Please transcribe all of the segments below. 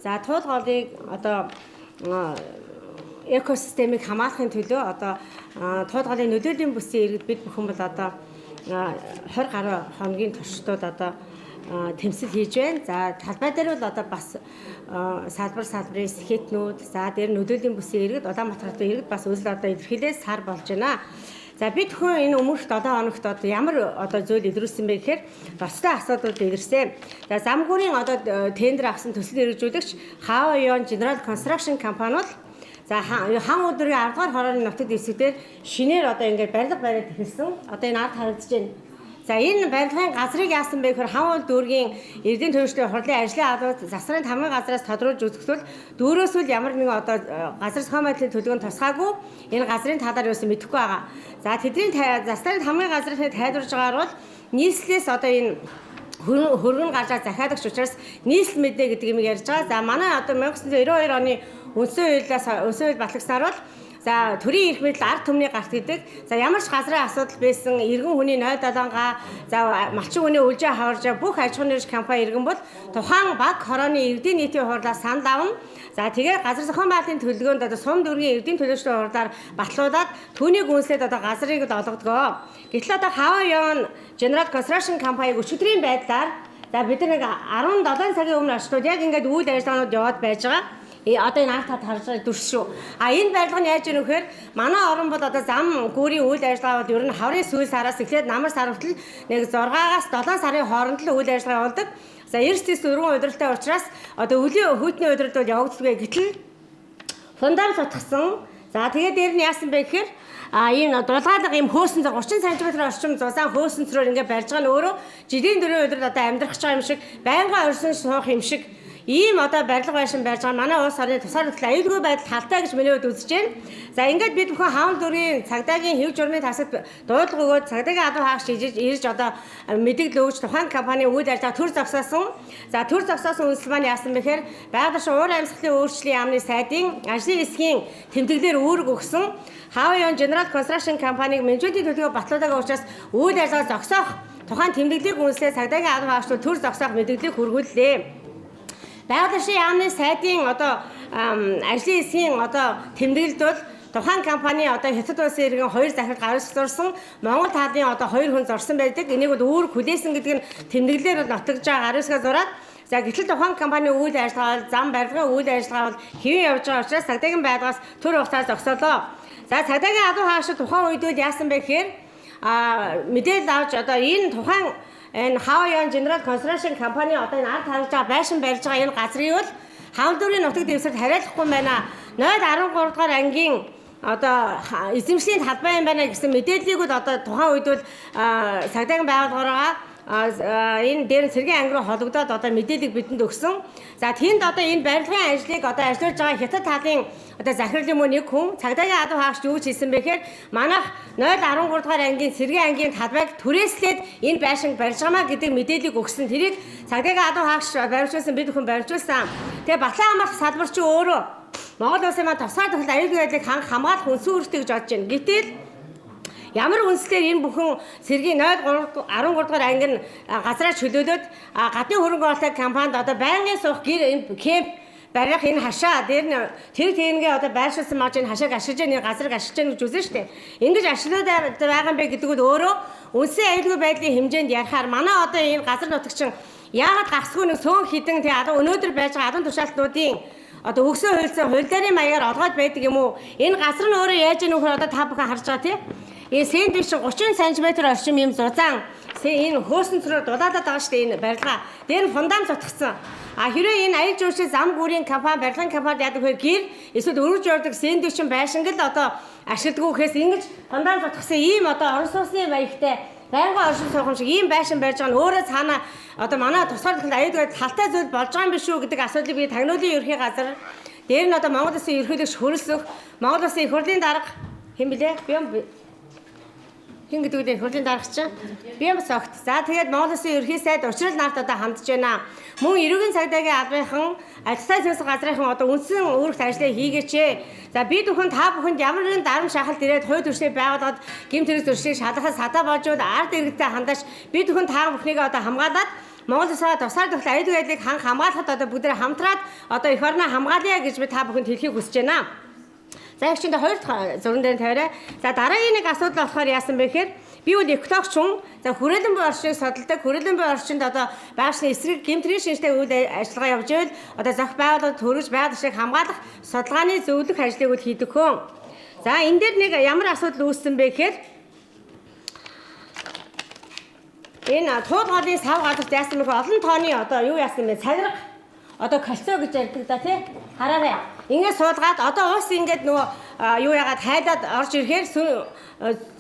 За туулгыг одоо экосистемийг хамгаалахын төлөө одоо туулгын нөлөөлийн бүсийн иргэд бид бүхэн бол одоо 20 гаруй хоногийн туршид одоо тэмцэл хийж байна. За талбай дээр бол одоо бас салбарын сэхэтнүүд, за дээр нөлөөлийн бүсийн иргэд, Улаанбаатар хотын иргэд бас үйл одоо илэрхийлээд сар болж байна. За бид хүн энэ өмнөх 7 хоногт одоо ямар одоо зүйл илрүүлсэн бэ гэхээр бостой асуудал илэрсэн. За замгүрийн одоо тендер авсан төсөл хэрэгжүүлэгч Хава Yon General Construction компаниуд за хан өдрийн 10 дугаар хорооны нутагт дэвсгдээр шинээр одоо ингээд барилга бариад эхэлсэн. Одоо энэ ард харагдаж байна. За энэ барилгын газрыг яасан бэ гэхээр хан уул дүүргийн эрдэнэ төвчлийн хурлын ажлын албад засварын тамгын газраас тодруулж үзэхлээр дүүрөөс үл ямар нэгэн одоо газар зохион байдлын төлөвөнд тусгаагүй энэ газрын талаар юусэн мэдэхгүй байгаа. За тэдний засварын тамгын газрын тайлбарж байгаагаар бол нийслэлээс одоо энэ хөргөн гарчаа захиалагч учраас нийслэл мэдээ гэдэг юм ярьж байгаа. За манай одоо 1992 оны үндсэн хууль батлагснаар бол за төрийн эрх мэдэл ард түмний гарт гэдэг. За ямар ч газрын асуудал байсан иргэн хүний 0.7 за малчин хүний үлжээ хаварж бүх аж ахуйн нэрш компани иргэн бол тухайн баг хорооны иргэдийн нийтийн хурлаас санал авна. За тэгээд газар зохион байдлын төлөвлөгөөнд одоо сум дүүргийн эрдэнэ төлөөлөгчдийн хурлаар батлуулаад түүнийг үнслээд одоо газрыг олгодгоо. Гэтэл одоо Хава Yon General Construction компаниг өчигдрийн байдлаар за бид нэг 17 цагийн өмнө очтууд яг ингээд үйл ажиллагаанууд яваад байж байгаа. Одоо энэ ард харж байгаа дүрс шүү. Энэ барилга нь яаж ийм вэхээр манай орон бол одоо зам гүүрийн үйл ажиллагаа бол ер нь хаврын сүүл сараас эхлээд намар сар хүртэл нэг 6-аас 7 сарын хооронд л үйл ажиллагаа явуулдаг. За эрсдэс өргөн удирдaltaй учраас одоо өлийн хүйтний удирдал бол явагддаггүй гэтэл фундамент сутгсан. За тэгээд дээр нь яасан бэ гэхээр ийм дулгаалга ийм хөөсөн 30 см орчим зузаан хөөсөнцрөөр ингээд барьж байгаа нь өөрөө жилийн дөрөв өдрөд одоо амьдрах гэж байгаа юм шиг байнга орсон суух юм шиг ийм одоо барилга байшин барьж байгаа манай улс орны тусаар нөхцөл аюулгүй байдал халтай гэж миний хувьд үзэж байна. За ингээд бид бүхэн хаан дүүргийн цагдаагийн хэв журмын тасад дуудлага өгөөд цагдаагийн адуу хаагч ирж одоо мэдээлэл өгч тухайн компанийн үйл ажиллагаа төр зогсоосон. За төр зогсоосон үндэслэл маань яасан бэхээр байгаль уур амьсгалын өөрчлөлийн яамны сайдын ажлын хэсгийн тэмдэглэлээр үүрэг өгсөн. Хава Yon General Construction компаниг менежментийн төлөвлөгөө батлуулаагүй учраас үйл ажиллагаа зогсоох тухайн тэмдэглэлийг үндэслээд цагдаагийн адуу хаагчдад төр зогсоох мэдээллийг хүргүүллээ. Байгаль орчны яамны сайдын одоо ажлын хэсгийн одоо тэмдэглэлд бол тухайн компани одоо хятад улсын иргэн 2 захирал гаргаж зурсан Монгол талын одоо 2 хүн зорсон байдаг. Энийг бол үүрэг хүлээсэн гэдэг нь тэмдэглэлээр бол нотогдож байгаа гаруйсгаа зураад за гэтэл тухайн компани үйл ажиллагаа зам барилгын үйл ажиллагаа бол хэвэн явж байгаа учраас цагдаагийн байдлаас төр хугацаа зогсоолоо. За цагдаагийн адуу хаагч тухайн үед үл яасан бэ гэхээр мэдээлэл авч одоо энэ тухайн энэ Hava Yon General Construction компани одоо энэ ард харж байгаа байшин барьж байгаа энэ газрыг бол Хавдуурын нутаг дэвсгэрт хариалахгүй байна. 0.13 дугаар ангийн одоо эзэмшлийн талбай юм байна гэсэн мэдээллийг бол одоо тухайн үед бол цагдаагийн байгууллагаараа энэ дээр цэргийн анги руу холбогдоод одоо мэдээлэл бидэнд өгсөн. За тэнд одоо энэ барилгын ажлыг одоо ажиллаж байгаа хятад талын одоо захирал юм уу нэг хүн цагдаагийн адуу хаагч юу гэж хэлсэн бэ гэхээр манайх 0.13 дугаар ангийн цэргийн ангийн талбайг түрээслээд энэ байшинг барьж байгаамаа гэдэг мэдээллийг өгсөн. Тэрийг цагдаагийн адуу хаагч барьжуулсан бид бүхэн барьжуулсан. Тэгээ Батлан хамгаалах салбар чи өөрөө Монгол улсын маань тусгай тохиолдолд аюулгүй байдлыг хамгаалах үндсэн үүрэгтэй гэж бодож байна. Гэтэл ямар үндэслэлээр энэ бүхэн цэргийн 0.13 дугаар анги нь газраа чөлөөлөөд гадны хөрөнгө оруулалт компанид одоо байнгын суух гэр энэ кемп барих энэ хашаа дээр нь тэр тэнгээ одоо байршуулсан маж энэ хашааг ашиглаж энэ газрыг ашиглаж гэж үзнэ шүү дээ. Ингэж ашиглаад байгаа юм бэ гэдэг нь өөрөө үндсэн аюулгүй байдлын хэмжээнд ярихаар манай одоо энэ газар нутагчин яагаад гасгүй нэг цөөн хідэн тий одоо өнөөдөр байж байгаа адан тушаалтнуудын одоо өгсөн хуульцаа хуулиарын маягаар олгоод байдаг юм уу? Энэ газар нь өөрөө яаж ийм нөхөр одоо та бүхэн харж байгаа тий? Энэ сэндвич 30 см орчим юм зузаан энэ хөөсөнцрөөр дулаалаад байгаа шүү дээ энэ барилга. Дээр нь фундамент сутгсан. Хэрвээ энэ аял жуулчлал зам гүүрийн компани барилгын компанид яадаг вэ гэр эсвэл өргөж ордог сэндвичэн байшинг л одоо ашигладаг гэхээс ингэж фундамент сутгсан ийм одоо орон сууцны маягтай байнга оршин суух шиг ийм байшин барьж байгаа нь өөрөө цаана одоо манай тусгаар тохиолдолд аюулгүй талтай зүйл болж байгаа юм биш үү гэдэг асуудлыг би тагнуулын ерхий газар дээр нь одоо Монгол Улсын ерөнхийлөгч хөрөлсөх Монгол Улсын их хурлын дарга хэн блэ? Хин гэдэг нь хурлын дарагч би бас огт. За тэгээд Монгол Улсын ерхий сайд учрал нарт одоо хандж байна. Мөн эрүүгийн цагдаагийн албахан ажилтны зэмсэг газрынхан одоо үндсэн үүрэгт ажиллаа хийгээч. За бид бүхэн та бүхэнд ямар нэгэн дарамт шахалт ирээд хувь төршний байгууллагад гэмт хэрэг зөрчилийг шалгахад садаа болж ард иргэдтэй хандаж бид бүхэн та бүхнийг одоо хамгаалаад Монгол улсаа тусаар төгөл аюулгүй байдлыг хамгаалахад одоо бүгд хамтраад одоо эх орноо хамгаалъя гэж би та бүхэнд хэлхийг хүсэж байна. За их чиндээ хоёр дахь зурган дээр тавиарай. За дараагийн нэг асуудал болохоор яасан бэ гэхээр би бол экологч хүн. За хүрээлэн буй орчныг судалдаг. Хүрээлэн буй орчинд одоо байгалийн эсрэг гэмтрийн шинжтэй үйл ажиллагаа явж байвал одоо зохих байгууллагад төрөж байгаль орчныг хамгаалах судалгааны зөвлөх ажлыг бол хийдэг хүн. За энэ дээр нэг ямар асуудал үүссэн бэ гэхээр энэ тууд голын сав газарт яасан бэ олон тооны одоо юу яасан бэ цагираг одоо кальцо гэж ярьдаг да тий хараарай. Ингээд суулгаад одоо ус ингээд нөгөө юу яагаад хайлаад орж ирэхээр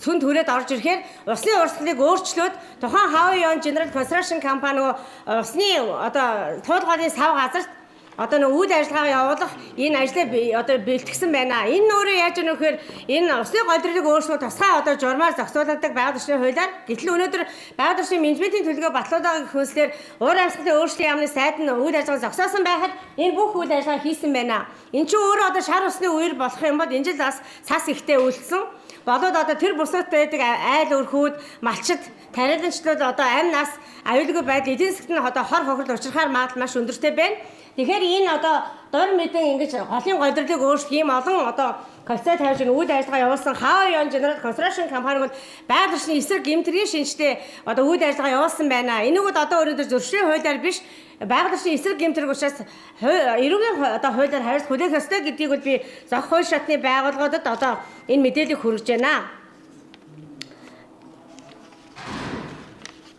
сүн түрээд орж ирэхээр усны урсгалыг өөрчлөөд тухайн Hawaiian General Construction компани нөгөө усны одоо туулгын сав газарт одоо нэг үйл ажиллагаа явуулах энэ ажлыг одоо бэлтгэсэн байна. Энэ өөрөө яаж яах вэ гэхээр энэ усны голдрыг өөрсдөө тусгай одоо журмаар зохицуулдаг байгаль орчны хуулиар гэтэл өнөөдөр байгаль орчны менежментийн төлөвлөгөө батлуулах хөлслөөр уур амьсгалын өөрчлөлтийн яамны сайд нь үйл ажиллагаа зогсоосон байхад энэ бүх үйл ажиллагаа хийсэн байна. Энэ чинь өөрөө одоо шар усны үер болох юм бол энэ жил бас цас ихтэй үйлдсэн. Болоод одоо тэр бусад байдаг айл өрхүүд, малчид, тариаланчлууд одоо амь нас, аюулгүй байдал эдийн засгт нь одоо хор хохирол учрахаар магадлал маш өндөртэй байна. Тэгэхээр энэ одоо дор мэдэн ингэж голын голдрыг өөрчлөх юм олон одоо кальцо тавьж үйл ажиллагаа явуулсан Hawaiian General Construction компани бол байгаль орчны эсрэг гэмтрийн шинжтэй одоо үйл ажиллагаа явуулсан байна. Энийг бол одоо өөрөөр зөрчлийн хуулиар биш байгаль орчны эсрэг гэмтрэг учраас эрүүгийн одоо хуулиар хариуцлага хүлээх ёстой гэдгийг бол би зохих хууль шатны байгууллагуудад одоо энэ мэдээллийг хүргэж байна.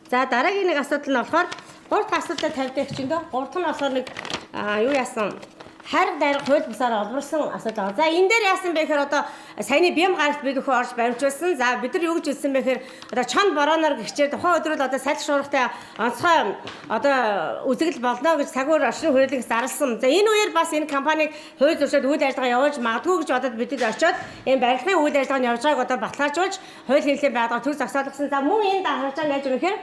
За дараагийн нэг асуудал нь болохоор 3 дахь асуудал тавьдаг чинь дөө 3 дахь нь болохоор нэг юу яасан хайрга дайрга хууль бусаар олборсон асуудал. За энэ дээр яасан бэ гэхээр одоо саяны бям гаралт бид өхөө орж баримжуулсан. За бид нар юу гэж хэлсэн бэ гэхээр одоо чонд бороноор гихчээр тухайн өдрөл одоо салхи шуургатай онцгой одоо үзэгдэл болно гэж цагуур орчин хүрээлэгс зарласан. За энэ үеэр бас энэ компаниг хууль зөрчил үйл ажиллагаа явуулж магадгүй гэж бодоод бидэд очиод энэ барилгын үйл ажиллагааны явж байгааг одоо баталгаажуулж хууль хэрэглээ байгаад төр зогсоолгосон. За мөн энэ харж байгаа яаж юм гэхээр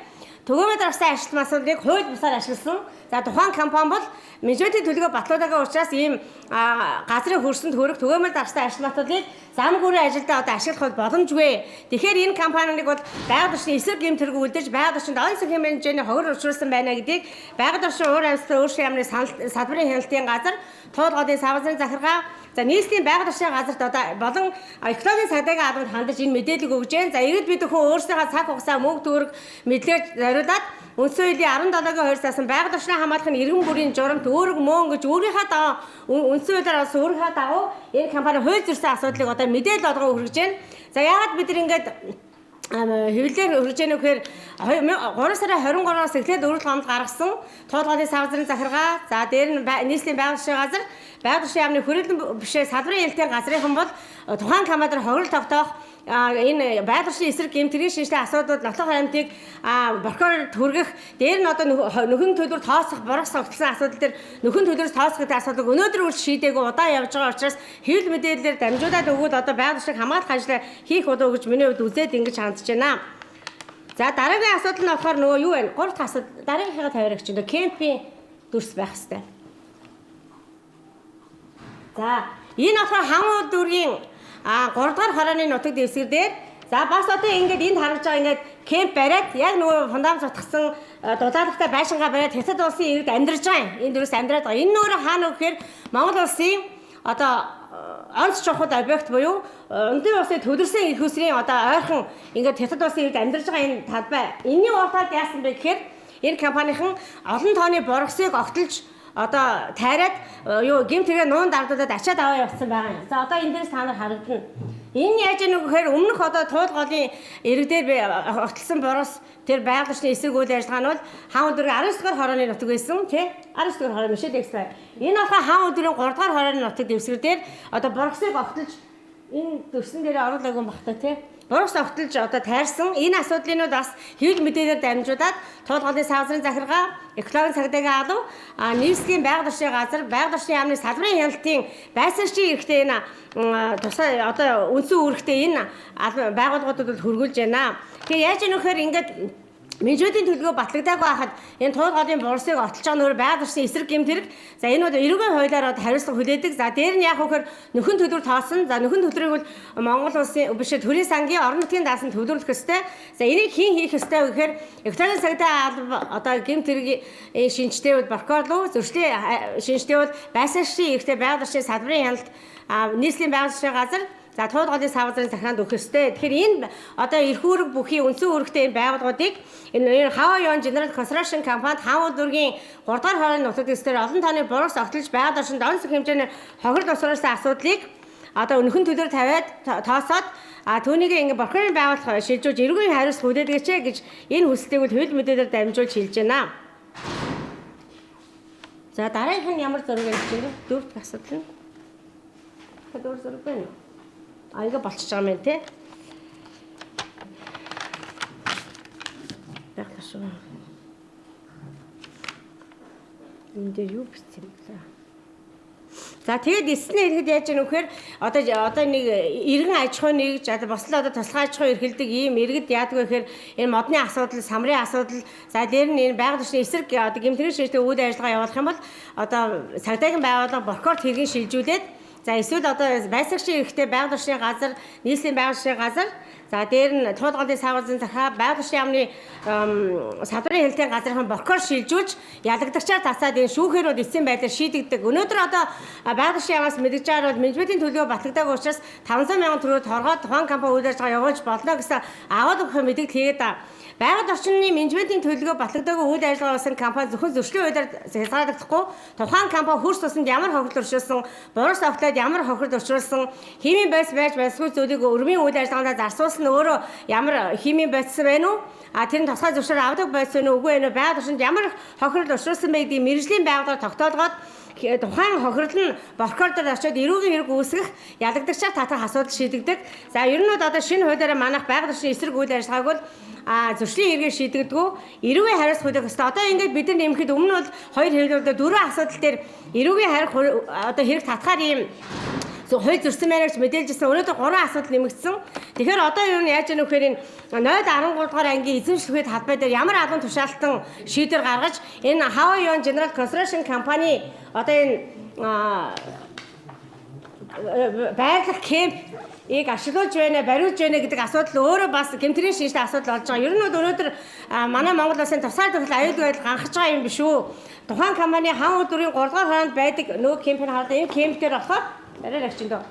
төгөөмөд авсан ажилтны асуудлыг хууль бусаар ашигласан. За тухайн компани бол менежментийн төлөвлөгөө батлуулаагаа учраас ийм газрын хөрсөнд хөрөх төгөөмөд авсан ажилтны асуудлыг зам гүрэн ажилдаа одоо ашиглах боломжгүй. Тэгэхээр энэ компаниг бол байгаль орчны эсрэг гэмтэрэг үлдээж байгаль орчинд олон сэхийн хэмжээний ховор учруулсан байна гэдгийг байгаль орчин уур амьсгалын өөрчлөлт яамны салбарын хяналтын газар туулгын савзарын захиргаа за нийслэлийн байгаль орчны газарт одоо болон экологийн цагдаагийн албанд хандаж энэ мэдээлэл өгж जैन. За иргэд бид өхөө өөрсдийнхөө цаг хугацаа мөнгө төгрөг мэдлэж зориулаад үндсэн хуулийн 17-гийн 2 сасан байгаль орчныг хамгаалахын иргэн бүрийн журамт өөрөг мөн гэж өөрийнхөө дагуу үндсэн хуулиар бас өөрийнхөө дагуу энэ компани хууль зөрсөн асуудлыг одоо мэдээлэл олгоо хүргэж байна. За яагаад бид нар ингээд хэвлэлээр өргөж яах вэ гэхээр 3 сарын 23-аас эхлээд өргөл гомд гаргасан туулгын савзарын захиргаа за дээр нь нийслэлийн байгаль орчны газар байгаль орчны яамны хүрээлэн бишээ салбарын хэлтийн газрынхан бол тухайн компаниар ховрол тогтоох энэ байгаль орчны эсрэг гэмтрийн шинжтэй асуудлууд нотлох аймтыг прокурор түргэх дээр нь одоо нөхөн төлбөр тооцох борох согтсон асуудал дээр нөхөн төлбөрөөс тооцох гэдэг асуудлыг өнөөдөр үл шийдээгүй удаан явж байгаа учраас хэвлэл мэдээлэлээр дамжуулаад өгвөл одоо байгаль орчныг хамгаалах ажлаа хийх болов гэж миний хувьд үзээд ингэж хандж байна. За дараагийн асуудал нь болохоор нөгөө юу вэ? 3 дахь асуудал дараагийнхаа тавиарах чинь кемпийн дүрс байх хэрэгтэй. За энэ болохоор хамуу дүүргийн 3 дугаар хорооны нутаг дэвсгэр дээр за бас одоо ингээд энд харж байгаа ингээд кемп бариад яг нөгөө фундамент сутгсан дулаалгатай байшингаа бариад хятад улсын иргэд амьдарч байгаа юм. Энэ дөрөс амьдраад байгаа. Энэ нөр хаана вэ гэхээр Монгол улсын одоо онц чухал объект буюу өндөр улсын төлөрсөн их усрын одоо ойрхон ингээд хятад улсын иргэд амьдарч байгаа энэ талбай. Энэний уртад яасан бэ гэхээр энэ компанийн олон тооны боргосыг огтлж одоо тайраад юу гэмтэргээ нуун дардуулаад ачаад аваа явуулсан байгаа юм. За одоо энэ дээрс та нар харагдана. Энэ яаж ийм гэхээр өмнөх одоо туулгын иргэдээр огтлсон борос тэр байгаль орчны эсрэг үйл ажиллагаа нь бол хаан өдрийн 19 дугаар хорооны нутаг байсан тий 19 дугаар хороо мишэл экспай. Энэ болохоор хаан өдрийн 3 дугаар хорооны нутаг дэвсгэр дээр одоо боросыг огтлж энэ төвсөн дээр оруулаагүй багтаа тий борос огтлж одоо тайрсан энэ асуудлыг нь бас хэвлэл мэдээлэлээр дамжуулаад туулгын савзарын захиргаа экологийн цагдаагийн албан нийслэлийн байгаль орчны газар байгаль орчны яамны салбарын хяналтын байцаагчийн эрхтэй энэ тусаа одоо үндсэн үүрэгтэй энэ байгууллагуудад хөргүүлж байна. Тэгээ яаж ийм вэхээр ингээд Менежментийн төлөвлөгөө батлагдаагүй байхад энэ туулгын борсыг отолж байгаа нөр байгаль орчны эсрэг гэмт хэрэг за энэ бол эрүүгийн хуулиар хариуцлага хүлээдэг. За дээр нь яг хөөр нөхөн төлбөр тоосон. За нөхөн төлбөрийг бол Монгол улсын биш төрийн сангийн орон нутгийн даасан төлөвлөх ёстой. За энийг хийн хийх ёстой гэхээр Викторийн цагдаа одоо гэмт хэргийн шинжтэй бол прокурор зөрчлийн шинжтэй бол байсаашрын эрхтэй байгаль орчны салбарын хяналт нийслэлийн байгаль орчны газар за туулгын савзарын захаанд өгөх ёстой. Тэгэхээр энэ одоо эрх үүрэг бүхий үндсэн үүрэгтэй энэ байгууллагуудыг энэ Хаваа Юан General Construction компанид Хаан дүүргийн 3 дугаар хорийн нутаг дэвсгэр олон тооны буруус огтлж байгаль орчинд онцлог хэмжээний хохирол тусгаарсан асуудлыг одоо өнөхөн төлөөр тавиад тоосоод түүнийг ингээ прокурорын байгууллага шилжүүлж эрүүгийн хариуцлага хүлээдгээч гэж энэ хүслийг бол хууль мэдээлэлээр дамжуулж хэлж байна. За дараагийнх нь ямар зураг юм чинь дөрөвт асуудал нь. Дөрөв зураг байна. Ингээ болчихж байгаа юм те. Яах вэ? Энд дээр юу бичсэн бэ? За тэгээд эсний ирэхэд яаж яах вэ гэхээр одоо нэг иргэн аж ахуй нэгж бослоо одоо туслах аж ахуй эрхэлдэг ийм иргэд яадаг вэ гэхээр энэ модны асуудал, самрын асуудал за дээр нь энэ байгаль орчны эсрэг одоо гэмтрийн шийдвэртэй үйл ажиллагаа явуулах юм бол одоо цагдаагийн байгууллага прокурор хэргийн шилжүүлээд за эсвэл одоо байсагчийн эрхтэй байгаль орчны газар, нийслэлийн байгаль орчны газар, за дээр нь туулгын савзарын захаа, байгаль орчны яамны салбарын хэлтийн газрын прокурор шилжүүлж ялагдагчаар тасаад энэ шүүхээр бол эцсийн байдлаар шийдэгдэг. Өнөөдөр одоо байгаль орчны яамаас мэдэж байгаа бол менежментийн төлөвлөгөө батлагдаагүй учраас 500 мянган төгрөг торгоод тухайн компани үйл ажиллагаа явуулж болно гэсэн аваад өгөх мэдээлэл хийгээд байгаль орчны менежментийн төлөвлөгөө батлагдаагүй үйл ажиллагаа болсон компани зөвхөн зөрчлийн хуулиар хязгаарлагдахгүй тухайн компани хөрс тусанд ямар хохирол учруулсан, буруу тогтоод ямар хохирол учруулсан, химийн байс байж байсгүй зүйлийг өрмийн үйл ажиллагаанд зарцуулсан өөрөө ямар химийн байцсан байна уу? Тэр нь тусгай зөвшөөр авдаг байсан уу үгүй ээ байгаль орчинд ямар хохирол учруулсан бэ гэдгийг мэргэжлийн байгууллагаар тогтоолгоод тухайн хохирол нь прокурорд очиод эрүүгийн хэрэг үүсгэх ялагдагчаар татах асуудал шийдэгдэг. За ер нь одоо шинэ хуулиараа манайх байгаль орчны эсрэг үйл ажиллагааг бол зөрчлийн хэрэгээр шийдэгдэггүй эрүүгийн хариуцлага хүлээх ёстой. Одоо ингээд бид нар нэмэхэд өмнө бол хоёр хэрэглэлд дөрвөн асуудал дээр эрүүгийн харих одоо хэрэг татахаар ийм хууль зөрсөн байна гэж мэдээлжсэн. Өнөөдөр 3 асуудал нэмэгдсэн. Тэгэхээр одоо юу яаж яах вэ гэхээр энэ 0-13 дугаар ангийн эзэмшлэхэд халбай дээр ямар албан тушаалтан шийдвэр гаргаж энэ Хаваа Юан General Construction компани одоо энэ байрлах кемпийг ашиглаж байна, бариулж байна гэдэг асуудал өөрөө бас гэмтрийн шинжтэй асуудал болж байгаа. Ер нь бол өнөөдөр манай Монгол улсын тусгай тохиол аюулгүй байдал ганхаж байгаа юм биш үү? Тухайн компани Хаан дүүргийн 3 дугаар хороонд байдаг нөгөө кемпийг хараад энэ кемпээр болохоор арай агчин дөө.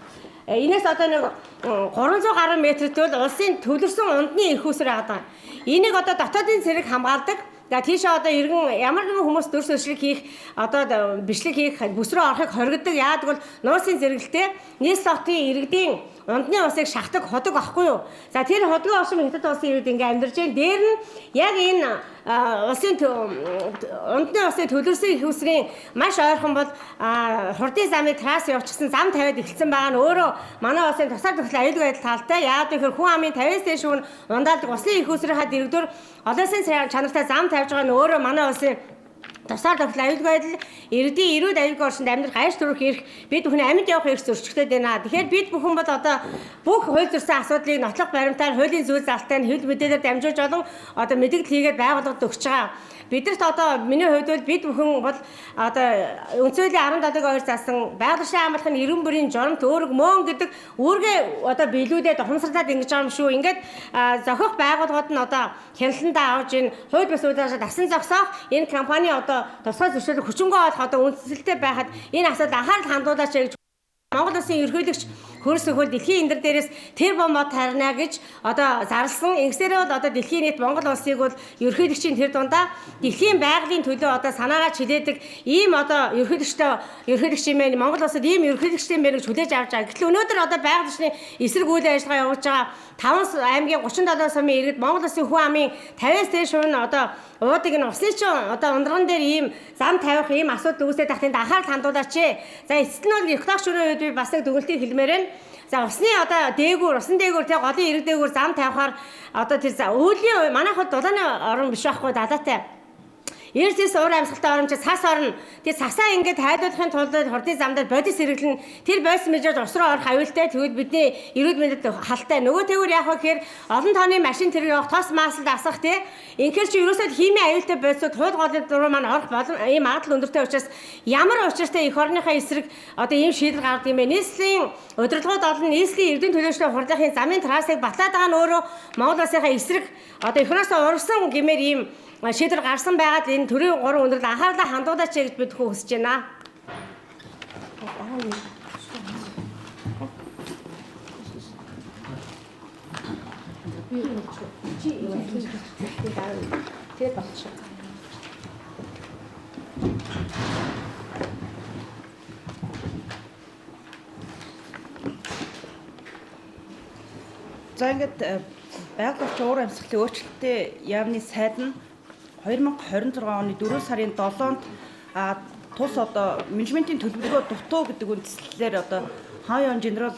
Энэс одоо нэг 300 гаруй метрт бол улсын төвлөрсөн ундны эрх үүсвэр байгаа. Энийг одоо дотоодын цэрэг хамгаалдаг. За тийшээ одоо иргэн ямар нэгэн хүмүүс дүрс өшрэг хийх одоо бичлэг хийх бүс рүү орохыг хоригддаг. Яадаг бол нууцын зэрэгэлтэй нийслэл хотын иргэдийн ундны усыг шахдаг ходог ахгүй юу? За тэр ходгийн оршин хятад улсын иргэд ингээм амьдарч байна. Дээр нь яг энэ улсын ундны усын төлөвлөсөн их усрын маш ойрхон бол хурдын замыг трасс явуулчихсан зам тавиад эхэлсэн байгаа нь өөрөө манай улсын тусаар тохиол аюулгүй байдал талтай. Яагаад гэхээр хүн амын 50-аас дээш хүн ундaalдаг усын их усрынхаа дэрэгдүр олонсын чанартай зам тавьж байгаа нь өөрөө манай улсын тусаар тохиол аюулгүй байдал иргэдийн эрүүл аюулгүй орчинд амьдрах гайш төрөх эрх бид бүхэн амьд явах эрх зөрчигдөд байна. Тэгэхээр бид бүхэн бол одоо бүх хууль зөрсөн асуудлыг нотлох баримтаар хуулийн зүйл залттай нь хэл мэдээлэлээр дамжуулж олон одоо мэдээлэл хийгээд байгууллагад өгч байгаа. Бидэрт одоо миний хувьд бол бид бүхэн бол одоо үндсэлийн 17-ыг заасан байгаль орчны амлахын эрүүн бүрийн жоромт өөрөг мөн гэдэг үүргээ одоо биелүүлээд ухамсарлаад ингэж байгаа юм шүү. Ингээд зохиох байгууллагууд нь одоо хяналтандаа авж ийн хууль бус үйлдвэрлэлд авсан зогсоох энэ компани одоо тусгай зөвшөөрлөг хүчингү олох одоо үндсэлтэй байхад энэ асуудал анхаарал хандуулаач гэж Монгол улсын ерөнхийлөгч хөрс өгөл дэлхийн эндэр дээрээс тэр бомбод тарна гэж одоо зарласан. Ингэсээрээ бол одоо дэлхийн нийт Монгол улсыг бол ерөнхийлөгчийн тэр дундаа дэлхийн байгалийн төлөө одоо санаагаа чилээдэг ийм одоо ерөнхийлөгч юм байна. Монгол улсад ийм ерөнхийлөгчтэй мэр гэж хүлээж авч байгаа. Гэтэл өнөөдөр одоо байгаль орчны эсрэг үйл ажиллагаа явуулж байгаа 5 аймгийн 37 сумын иргэд Монгол улсын хүн амын 50-аас дээш нь одоо уудаг нь усны чинь одоо ундраган дээр ийм зам тавих ийм асуудал үүсээд тахтын анхаарал хандуулаач. За эцэст нь бол Ягтаач шөнийн үед би бас нэг дүгнэлтийг хэлмээр байна. За усны одоо дээгүүр, усан дээгүүр тэг голын ирэг дээгүүр зам тавихаар одоо тэр өөлийн манайх бол дулааны орон биш байхгүй далаатай. Эрсээс уур амьсгалтай оромж цас орно. Тэгээ цасаа ингээд хайлуулахын тулд хурдын замдаар бодис хэрэглэн тэр бойс мэдрээд ус руу орох аюултай. Тэгвэл бидний эрүүл мэндэд халтай. Нөгөө тэгвэр яах вэ гэхээр олон тооны машин тэр явах тос маасалд асах тий. Инхээр чи ерөөсөө химийн аюултай бойсууд хууль голын дуруу маань орох болон ийм магадлал өндөртэй учраас ямар учиртай эх орныхаа эсрэг одоо ийм шийдэл гаргад юм бэ? Нийслэлийн удирдлагууд олон нийслэлийн эрдэнэ төлөөлөгчдийн хурлын замын трассыг батлаад байгаа нь өөрөө Монгол улсынхаа эсрэг одоо эхнээс урсан гэмээр ийм шийдэл гарсан байгаад энэ төрийн 3 өндөрлө анхаарлаа хандуулаач гэж бид хүсэж байна. Тэгээд болчих. За ингээд байгаль орчин уур амьсгалын өөрчлөлттэй яамны сайд нь 2026 оны 4 сарын 7-нд тус одоо менежментийн төлбөрөө дутуу гэдэг үндслээр одоо High General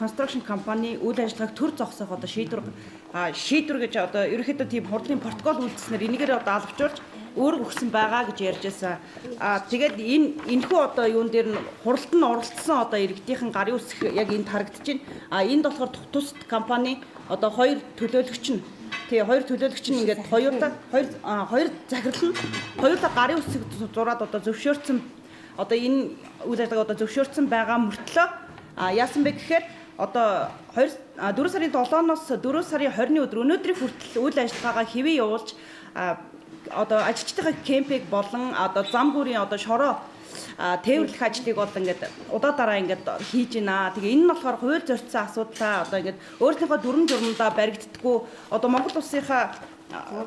Construction компани үйл ажиллагааг төр зогсоох одоо шийдвэр гэж одоо ерөнхийдөө тийм хурлын протокол үйлдэлснээр энийгээр одоо албажуулж өөрөг өгсөн байгаа гэж ярьж байсан. Тэгээд энэхүү одоо юун дээр нь хуралд нь оролцсон одоо иргэдийнхэн гарын үсэх яг энд харагдаж байна. Энд болохоор тус компани одоо хоёр төлөөлөгч нь ингээд хоёр захирал нь хоёулаа гарын үсэг зураад одоо зөвшөөрсөн одоо энэ үйл ажиллагаа одоо зөвшөөрсөн байгаа мөртлөө яасан бэ гэхээр одоо 4 сарын 7-ноос 4 сарын 20-ны өдөр өнөөдрийн хүртэл үйл ажиллагаагаа хэвээ явуулж одоо ажилчдын кемпийг болон одоо зам бүрийн одоо шороо тээвэрлэх ажлыг бол ингээд удаа дараа ингээд хийж байна. Тэгээ энэ нь болохоор хууль зорьцсон асуудлаа одоо ингээд өөрийнхөө дүрм журмдаа баригддаггүй одоо Монгол улсынхаа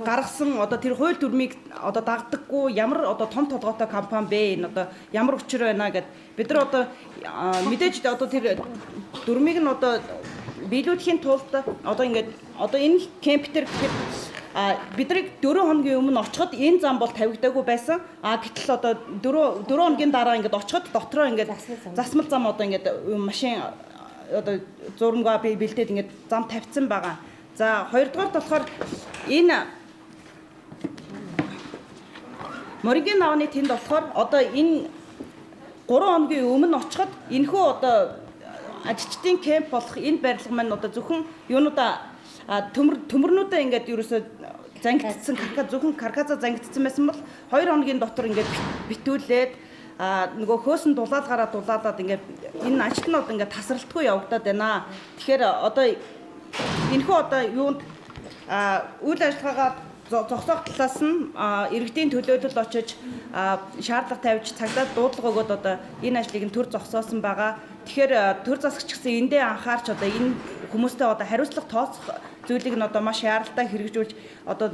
гаргасан одоо тэр хууль дүрмийг одоо дагдаггүй ямар одоо том толгойтой компани бэ энэ одоо ямар учир байна гэд бид нар одоо мэдээж одоо тэр дүрмийг нь одоо биелүүлэхийн тулд одоо ингээд одоо энэ кемп төр гэхэд бидний 4 хоногийн өмнө очиход энэ зам бол тавигдаагүй байсан. Гэтэл одоо 4 хоногийн дараа ингээд очиход дотроо ингээд засмал зам одоо ингээд машин одоо зурмгаа бэлдээд ингээд зам тавьсан байгаа. За хоёрдугаар болохоор энэ Морингийн навны тэнд болохоор одоо энэ 3 хоногийн өмнө очиход энэхүү одоо ажилчдын кемп болох энэ барилга маань одоо зөвхөн юунуудаа төмөрнүүдээ ингээд ерөөсөө зангидсан зөвхөн каркаса зангидсан байсан бол 2 хоногийн дотор ингээд битүүлээд нөгөө хөөсөн дулаалаад ингээд энэ ажил нь одоо ингээд тасралтгүй явагдаад байна. Тэгэхээр одоо энэхүү одоо юунд үйл ажиллагаагаа зогсоох талаас нь иргэдийн төлөөлөл очиж шаардлага тавьж цагдаад дуудлага өгөөд одоо энэ ажлыг нь төр зогсоосон байгаа. Тэгэхээр төр засагч гэсэн эндээ анхаарч одоо энэ хүмүүстэй одоо хариуцлага тооцох зүйлийг нь одоо маш яаралтай хэрэгжүүлж одоо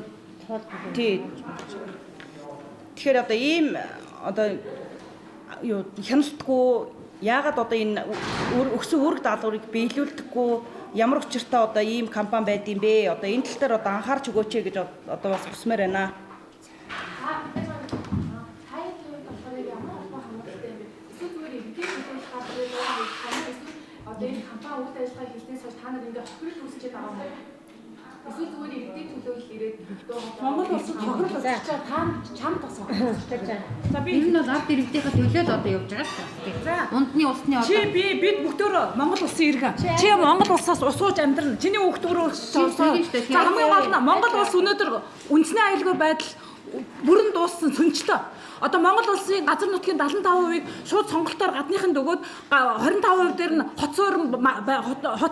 тэгэхээр одоо ийм одоо юу хяналтгүй яагаад одоо энэ өгсөн үүрэг даалгаврыг биелүүлдэггүй ямар учиртай одоо ийм компани байд юм бэ? Одоо энэ тал дээр одоо анхаарч өгөөч гэж одоо бас хүсмээр байна. Одоо энэ компани үйл ажиллагаа хийснээс хойш та нар ингээд хохирол үүсчихэд байгаа юм байна. Эсвэл зүгээр иргэдийн төлөөлөл ирээд Монгол улсад хохирол үүсчихэд та чамд бас хохирол үүсчихэд байна. За би энэ бол ард иргэдийнхээ төлөөлөл одоо явж байгаа шүү дээ. За ундны улсны одоо бид бүгдөө Монгол улсын иргэн. Чи Монгол улсаас усууж амьдрна. Чиний хүүхдүүрөө сонсоо. За хамгийн гол нь Монгол улс өнөөдөр үндэсний аюулгүй байдал бүрэн дууссан сүнчлээ. Одоо Монгол улсын газар нутгийн 75%-ийг шууд сонголтоор гадныханд өгөөд 25% дээр нь хотц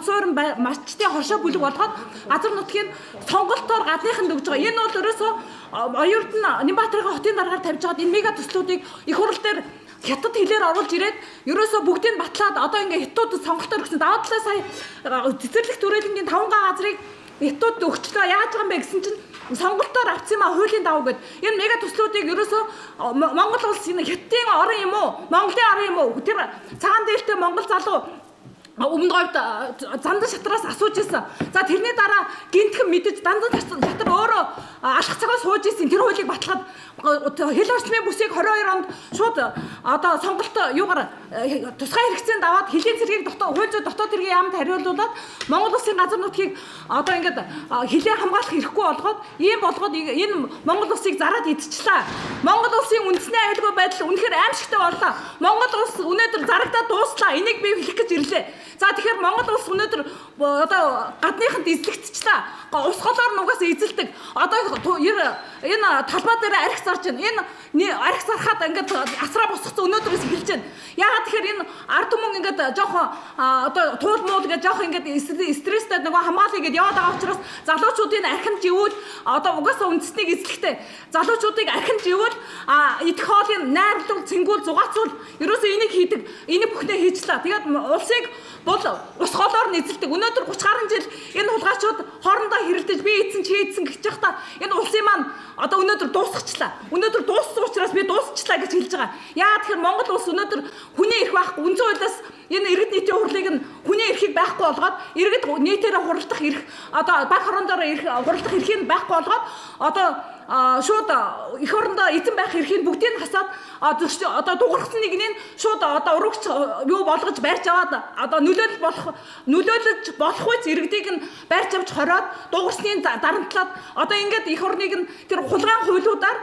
суурин мачтын хоршоо бүлэг болгоод газар нутгийн сонголтоор гадныханд өгж байгаа. Энэ бол ерөөсөө оюурд нь Нямбатарын хотын дараагаар тавьж байгаа энэ мега төслүүдийг их хурл дээр хятад хэлээр оруулж ирээд ерөөсөө бүгдийг батлаад одоо ингээ хятад сонголтоор өгсөн. Даваа талаа сая цэцэрлэг төрөлнгийн 5 газрыг хятад өгчлөө яаж байгаа юм бэ гэсэн чинь сонголтоор авсан юм а хуулийн давуу гэд энэ мега төслүүдийг ерөөсөө Монгол улс энэ хятадын орон юм уу Монголын орон юм уу тэр цагаан дээлтэй Монгол залуу өмнө говьд зандан шатраас асууж ирсэн. За тэрний дараа гинтхэн мэдэж зандан шатар өөрөө алхах цагаа сууж ирсэн. Тэр хуулийг баталгаад хил орчмын бүсийг 22 онд шууд одоо сонголт юугаар тусгай хэрэгцээнд аваад хилийн цэргийг хууль зүйн дотоод хэргийн яамд хариулуулад Монгол Улсын газар нутгийг одоо ингээд хилээ хамгаалах хэрэггүй болгоод ийм болгоод энэ Монгол Улсыг зараад идчихлээ. Монгол Улсын үндэсний аюулгүй байдал үнэхээр аимшигтай боллоо. Монгол Улс өнөөдөр зарагдаад дуслаа. Энийг би хэлэх гэж ирлээ. За тэгэхээр Монгол Улс өнөөдөр одоо гадныханд эзлэгдчихлээ. Ус голоор нугаас эзэлдэг. Одоо энэ талбай дээр арх зарж байна. Энэ арх зархаад ингээд асраа босгоцсон өнөөдрөөс эхэлж байна. Яагаад тэгэхээр энэ ард түмэн ингээд жоохон одоо туул муул гэж жоохон ингээд стресстэй нөгөө хамгаалъя гэдээ яваад байгаа учраас залуучуудын архин живүүл одоо угаасаа үндэснийг эзлэхтэй залуучуудыг архин живүүл идэх хоолыг найрлуул цэнгүүл зугаацуул ерөөсөө энийг хийдэг. Энийг бүхнээ хийчлээ. Тэгээд улсыг бол ус голоор нэзэлдэг. Өнөөдөр 30 гаруй жил энэ хулгайчууд хоорондоо хэрэлдэж би эзэн чи эзэн гэж байхдаа энэ улсын маань одоо өнөөдөр дуусчихлаа. Өнөөдөр дууссан учраас би дуусчихлаа гэж хэлж байгаа. Яагаад тэгэхээр Монгол улс өнөөдөр хүний эрх байхгүй. Үндсэн хуулиас энэ иргэд нийтийн хурлыг нь хүний эрхийг байхгүй болгоод иргэд нийтээрээ хуралдах эрх одоо баг хорондоор хуралдах эрхийг байхгүй болгоод одоо шууд их орондоо эзэн байх эрхийг бүгдийг нь хасаад одоо дуурхсан нэгнийг шууд одоо урагч юу болгож барьж аваад одоо нөлөөлж болох үс иргэдийг нь барьж авч хороод дуурсны дарамтлаад одоо ингээд их орныг нь тэр хулгайн хуулиудаар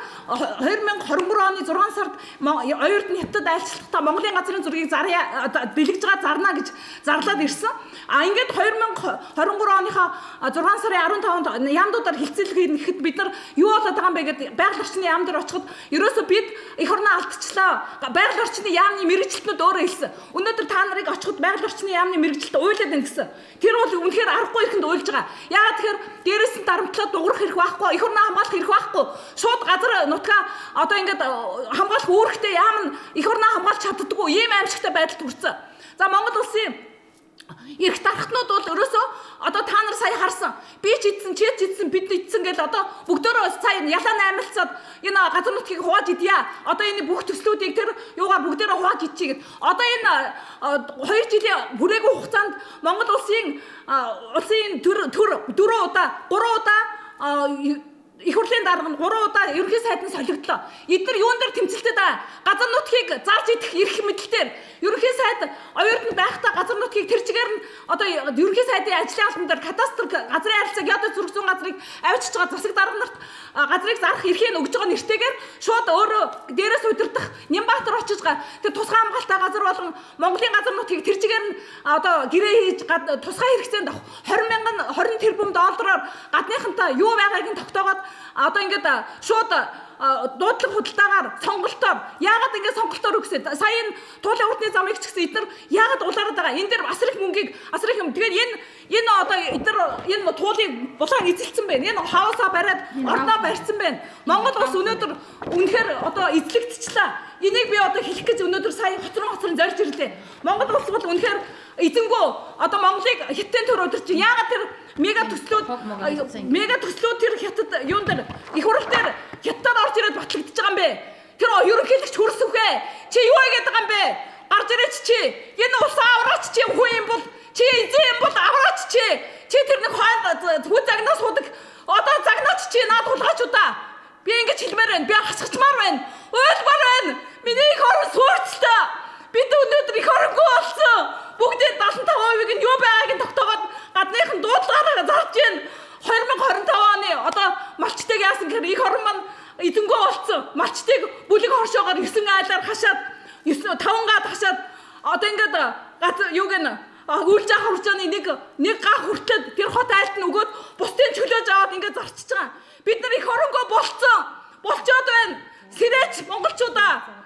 2023 оны 6 сард оюутны хятад айлчлалтаа Монголын газрын зургийг дэлгэж байгаа зарна гэж зарлаад ирсэн. Ингээд 2023 оныхоо 6 сарын 15-нд яамдуудаар хилцээлгэхэд бид нар юу болоод байгаа юм бэ гэдэг байгаль орчны яам дээр очиход ерөөсөө бид их орноо алдчихлаа. Байгаль орчны яамны мэрэгчлэтнүүд өөрөө хэлсэн. Өнөөдөр та нарыг очиход байгаль орчны яамны мэрэгчлэлт уйлаад байна гэсэн. Тэр бол үнэхээр аргагүй ихэнд уйлж байгаа. Яагаад тэгэхээр дээрээс нь дарамтлаад дуурах хэрэг байхгүй, их орноо хамгаалах хэрэг байхгүй. Шууд газар нутгаа одоо ингээд хамгаалах үүрэгтэй яам нь их орноо хамгаалж чаддаггүй ийм аимшигтай байдалд хүрсэн. За Монгол улсын эрх дарахтнууд бол ерөөсөө одоо та нар сая харсан. Би ч идсэн, чи ч идсэн, бид идсэн гэл одоо бүгдөө сая ялаа наймалцаад энэ газар нутгийг хувааж идья. Одоо энэ бүх төслүүдийг тэр юугаар бүгдөө хувааж идчихье гэд. Одоо энэ 2 жилийн бүрээгүй хугацаанд Монгол улсын төр 3 удаа их хурлын дарга нь 3 удаа ерөнхий сайдын солигдлоо. Эдгээр юун дээр тэмцэлтэй да. Газар нутгийг зарж идэх эрх мэдэлтээр ерөнхий сайд оюутан байхдаа газар нутгийг тэр чигээр нь одоо ерөнхий сайдын ажлын албан дээр кадастр газрын харилцааг ядаж зүрх зүүн газрыг авчиж байгаа засаг дарга нарт газрыг зарах эрхийг өгж байгаа нэртэйгээр шууд өөрөө дээрээс удирдах Нямбатар очиж байгаа. Тэр тусгай хамгаалалтаа газар болгон Монголын газар нутгийг тэр чигээр нь одоо гэрээ хийж тусгай хэрэгцээнд 20 тэрбум доллараар гадныхантай юу байгааг нь тогтоогоод одоо ингээд шууд дуудлага худалдаагаар сонголтоор яагаад ингэ сонголтоор өгсөд сая энэ туулын урдны замыг ч гэсэн эдгээр яагаад улаарад байгаа энэ дэр асар их мөнгийг асар их юм тэгээд энэ одоо эдгээр энэ туулыг булаан эзэлсэн байна энэ хаусаа бариад ордоо барьсан байна Монгол улс өнөөдөр үнэхээр одоо эзлэгдчихлээ энийг би одоо хэлэх гэж өнөөдөр сая хоцрон зорж ирлээ Монгол улс бол үнэхээр эзэнгөө одоо Монголыг хятадын төр удирч яагаад тэр мега төслүүд тэр хятад юун дээр их хурал дээр хятадд орж ирээд батлагдчихж байгаа юм бэ тэр ерөнхийлөгч хөрсөвхөө чи юу хийгээд байгаа юм бэ гарч ирээч чи энэ улсаа авраач чи хүн юм бол чи эзэн юм бол авраач чи тэр нэг хүү загнаас худаг одоо загнаач чи наад хулгайчудаа би ингэж хэлмээр байна би хасгачмаар байна уйлмаар байна миний их орон суурцлаа бид өнөөдөр их оронгүй болсон бүгдээ 75% нь юу байгааг нь тогтоогоод гадныхан дуудлагаараа зарж байна 2025 оны одоо малчтайг яасан гэхээр их орон маань эзэнгөө болсон малчтайг бүлэг хоршоогоор 9 айлаар хашаад 5 гаад хашаад одоо ингээд юуг нь үйлж авах хурцааны нэг га хүртэл тэр хот айлт нь өгөөд бусдын чөлөөж аваад ингээд зарчиж байгаа бид нар их оронгоо болцоод байна сэрээч монголчуудаа